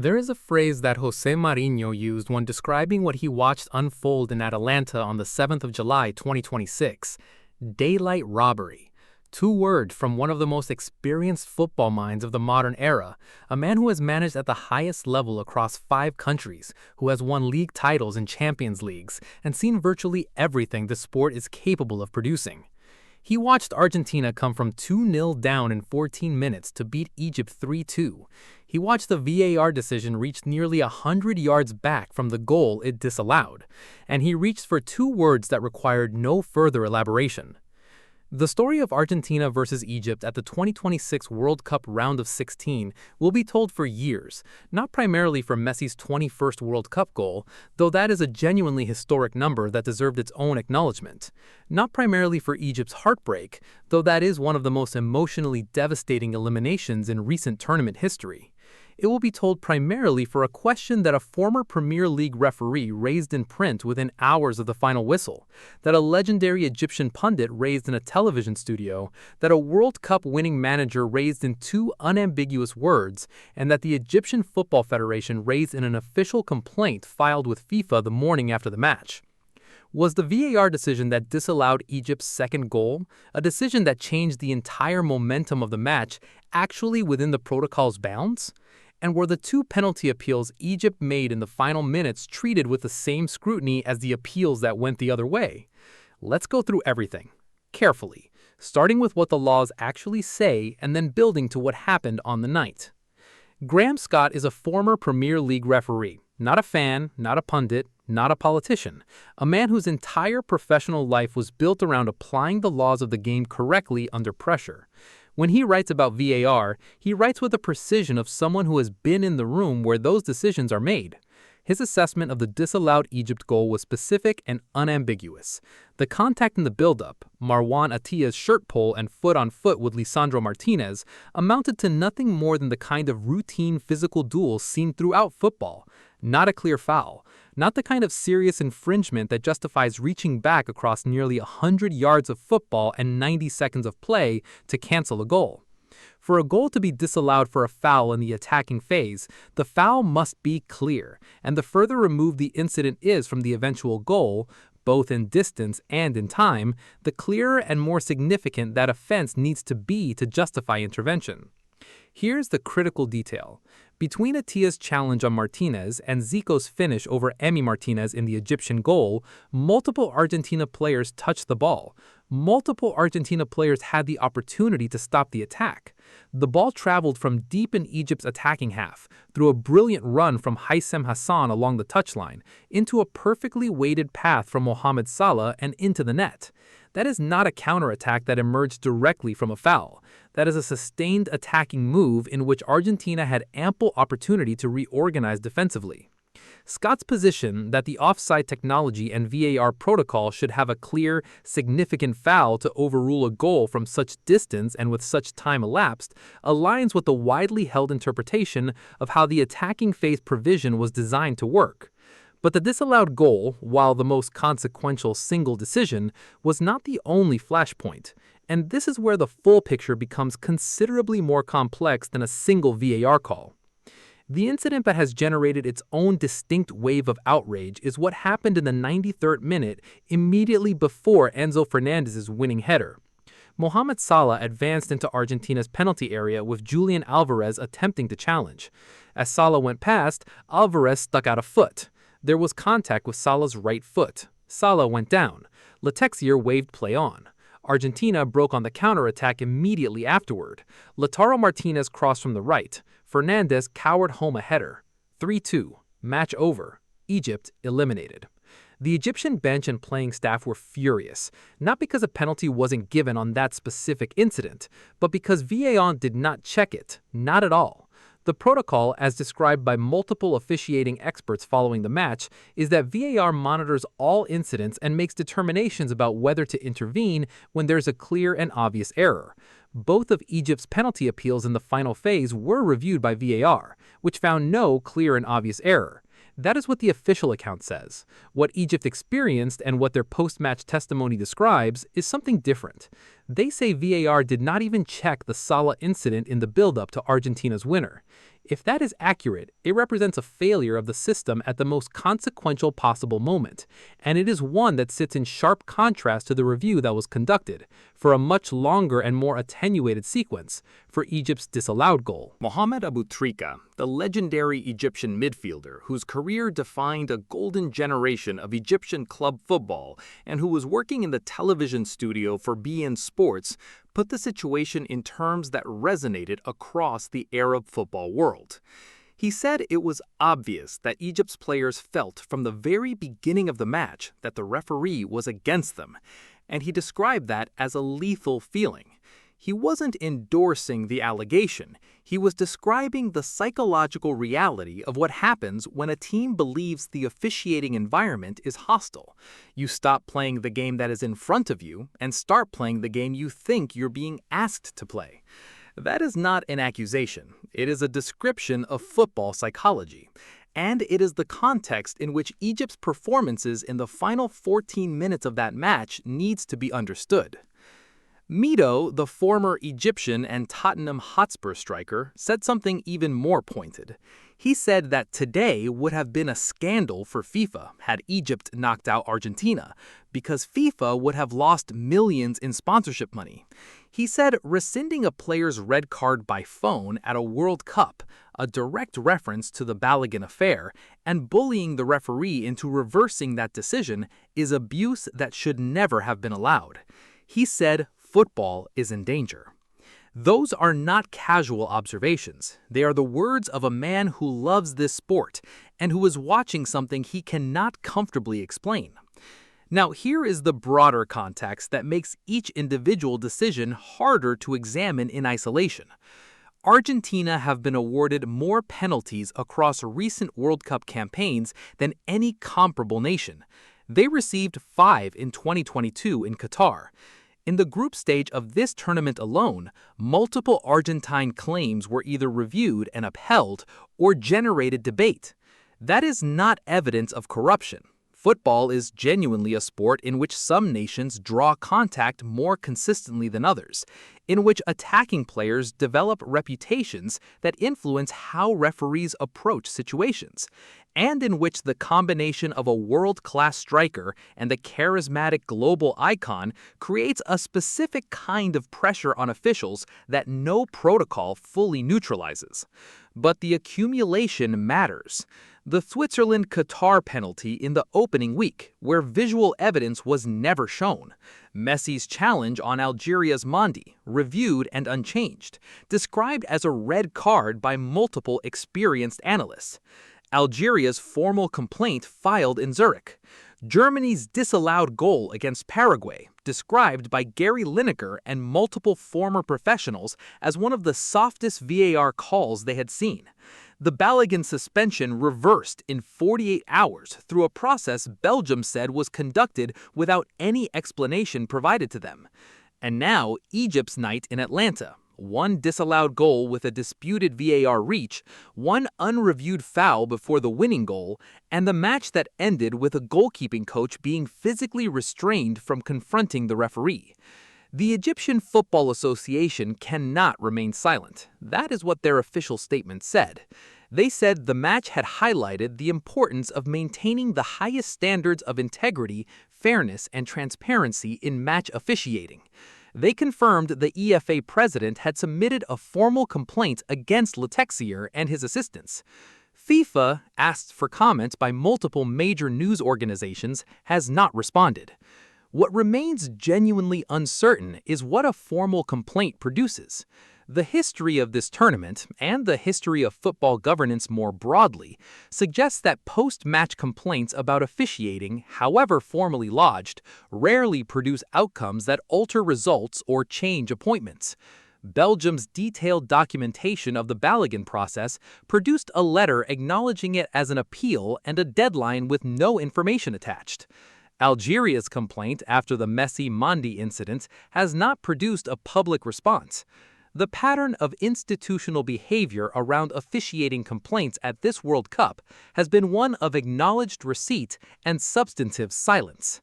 There is a phrase that Jose Mourinho used when describing what he watched unfold in Atalanta on the 7th of July 2026, daylight robbery. Two words from one of the most experienced football minds of the modern era, a man who has managed at the highest level across 5 countries, who has won league titles and Champions Leagues, and seen virtually everything the sport is capable of producing. He watched Argentina come from 2-0 down in 14 minutes to beat Egypt 3-2. He watched the VAR decision reach nearly 100 yards back from the goal it disallowed, and he reached for two words that required no further elaboration. The story of Argentina versus Egypt at the 2026 World Cup round of 16 will be told for years, not primarily for Messi's 21st World Cup goal, though that is a genuinely historic number that deserved its own acknowledgement, not primarily for Egypt's heartbreak, though that is one of the most emotionally devastating eliminations in recent tournament history. It will be told primarily for a question that a former Premier League referee raised in print within hours of the final whistle, that a legendary Egyptian pundit raised in a television studio, that a World Cup winning manager raised in two unambiguous words, and that the Egyptian Football Federation raised in an official complaint filed with FIFA the morning after the match. Was the VAR decision that disallowed Egypt's second goal, a decision that changed the entire momentum of the match, actually within the protocol's bounds? And were the two penalty appeals Egypt made in the final minutes treated with the same scrutiny as the appeals that went the other way? Let's go through everything, carefully, starting with what the laws actually say and then building to what happened on the night. Graham Scott is a former Premier League referee, not a fan, not a pundit, not a politician, a man whose entire professional life was built around applying the laws of the game correctly under pressure. When he writes about VAR, he writes with the precision of someone who has been in the room where those decisions are made. His assessment of the disallowed Egypt goal was specific and unambiguous. The contact in the build-up, Marwan Atiya's shirt pull and foot-on-foot with Lisandro Martinez, amounted to nothing more than the kind of routine physical duels seen throughout football, not a clear foul, not the kind of serious infringement that justifies reaching back across nearly 100 yards of football and 90 seconds of play to cancel a goal. For a goal to be disallowed for a foul in the attacking phase, the foul must be clear, and the further removed the incident is from the eventual goal, both in distance and in time, the clearer and more significant that offense needs to be to justify intervention. Here's the critical detail. Between Atiya's challenge on Martinez and Zico's finish over Emi Martinez in the Egyptian goal, multiple Argentina players touched the ball. Multiple Argentina players had the opportunity to stop the attack. The ball traveled from deep in Egypt's attacking half, through a brilliant run from Haissem Hassan along the touchline, into a perfectly weighted path from Mohamed Salah and into the net. That is not a counterattack that emerged directly from a foul. That is a sustained attacking move in which Argentina had ample opportunity to reorganize defensively. Scott's position that the offside technology and VAR protocol should have a clear, significant foul to overrule a goal from such distance and with such time elapsed aligns with the widely held interpretation of how the attacking phase provision was designed to work. But the disallowed goal, while the most consequential single decision, was not the only flashpoint, and this is where the full picture becomes considerably more complex than a single VAR call. The incident that has generated its own distinct wave of outrage is what happened in the 93rd minute immediately before Enzo Fernandez's winning header. Mohamed Salah advanced into Argentina's penalty area with Julian Alvarez attempting to challenge. As Salah went past, Alvarez stuck out a foot. There was contact with Salah's right foot. Salah went down. Letexier waved play on. Argentina broke on the counterattack immediately afterward. Lautaro Martinez crossed from the right. Fernandez cowered home a header. 3-2. Match over. Egypt eliminated. The Egyptian bench and playing staff were furious, not because a penalty wasn't given on that specific incident, but because VAR did not check it, not at all. The protocol, as described by multiple officiating experts following the match, is that VAR monitors all incidents and makes determinations about whether to intervene when there's a clear and obvious error. Both of Egypt's penalty appeals in the final phase were reviewed by VAR, which found no clear and obvious error. That is what the official account says. What Egypt experienced and what their post-match testimony describes is something different. They say VAR did not even check the Salah incident in the build-up to Argentina's winner. If that is accurate, it represents a failure of the system at the most consequential possible moment, and it is one that sits in sharp contrast to the review that was conducted, for a much longer and more attenuated sequence, for Egypt's disallowed goal. Mohamed Abu Trika, the legendary Egyptian midfielder whose career defined a golden generation of Egyptian club football and who was working in the television studio for beIN Sports, put the situation in terms that resonated across the Arab football world. He said it was obvious that Egypt's players felt from the very beginning of the match that the referee was against them, and he described that as a lethal feeling. He wasn't endorsing the allegation. He was describing the psychological reality of what happens when a team believes the officiating environment is hostile. You stop playing the game that is in front of you and start playing the game you think you're being asked to play. That is not an accusation. It is a description of football psychology. And it is the context in which Egypt's performances in the final 14 minutes of that match needs to be understood. Mido, the former Egyptian and Tottenham Hotspur striker, said something even more pointed. He said that today would have been a scandal for FIFA had Egypt knocked out Argentina, because FIFA would have lost millions in sponsorship money. He said rescinding a player's red card by phone at a World Cup, a direct reference to the Balogun affair, and bullying the referee into reversing that decision is abuse that should never have been allowed. He said football is in danger. Those are not casual observations. They are the words of a man who loves this sport and who is watching something he cannot comfortably explain. Now, here is the broader context that makes each individual decision harder to examine in isolation. Argentina have been awarded more penalties across recent World Cup campaigns than any comparable nation. They received 5 in 2022 in Qatar. In the group stage of this tournament alone, multiple Argentine claims were either reviewed and upheld or generated debate. That is not evidence of corruption. Football is genuinely a sport in which some nations draw contact more consistently than others, in which attacking players develop reputations that influence how referees approach situations, and in which the combination of a world-class striker and a charismatic global icon creates a specific kind of pressure on officials that no protocol fully neutralizes. But the accumulation matters. The Switzerland-Qatar penalty in the opening week, where visual evidence was never shown. Messi's challenge on Algeria's Mondi, reviewed and unchanged, described as a red card by multiple experienced analysts. Algeria's formal complaint filed in Zurich. Germany's disallowed goal against Paraguay, described by Gary Lineker and multiple former professionals as one of the softest VAR calls they had seen. The Balogun suspension reversed in 48 hours through a process Belgium said was conducted without any explanation provided to them. And now, Egypt's night in Atlanta. 1 disallowed goal with a disputed VAR reach, 1 unreviewed foul before the winning goal, and the match that ended with a goalkeeping coach being physically restrained from confronting the referee. The Egyptian Football Association cannot remain silent. That is what their official statement said. They said the match had highlighted the importance of maintaining the highest standards of integrity, fairness, and transparency in match officiating. They confirmed the EFA president had submitted a formal complaint against Letexier and his assistants. FIFA, asked for comments by multiple major news organizations, has not responded. What remains genuinely uncertain is what a formal complaint produces. The history of this tournament, and the history of football governance more broadly, suggests that post-match complaints about officiating, however formally lodged, rarely produce outcomes that alter results or change appointments. Belgium's detailed documentation of the Balogun process produced a letter acknowledging it as an appeal and a deadline with no information attached. Algeria's complaint after the Messi-Mondi incident has not produced a public response. The pattern of institutional behavior around officiating complaints at this World Cup has been one of acknowledged receipt and substantive silence.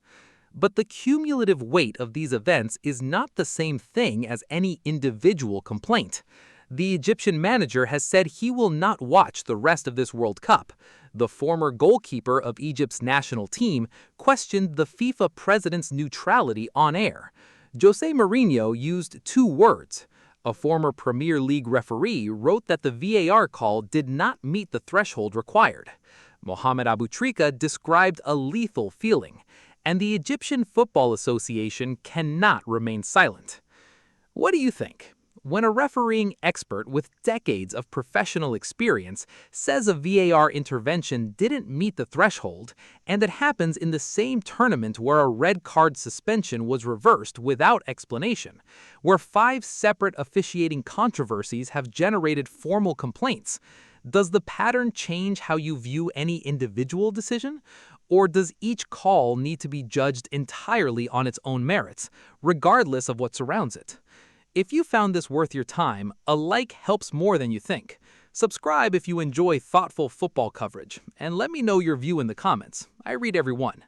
But the cumulative weight of these events is not the same thing as any individual complaint. The Egyptian manager has said he will not watch the rest of this World Cup. The former goalkeeper of Egypt's national team questioned the FIFA president's neutrality on air. Jose Mourinho used 2 words. A former Premier League referee wrote that the VAR call did not meet the threshold required. Mohamed Abutrika described a lethal feeling, and the Egyptian Football Association cannot remain silent. What do you think? When a refereeing expert with decades of professional experience says a VAR intervention didn't meet the threshold, and it happens in the same tournament where a red card suspension was reversed without explanation, where 5 separate officiating controversies have generated formal complaints, does the pattern change how you view any individual decision? Or does each call need to be judged entirely on its own merits, regardless of what surrounds it? If you found this worth your time, a like helps more than you think. Subscribe if you enjoy thoughtful football coverage, and let me know your view in the comments. I read every one.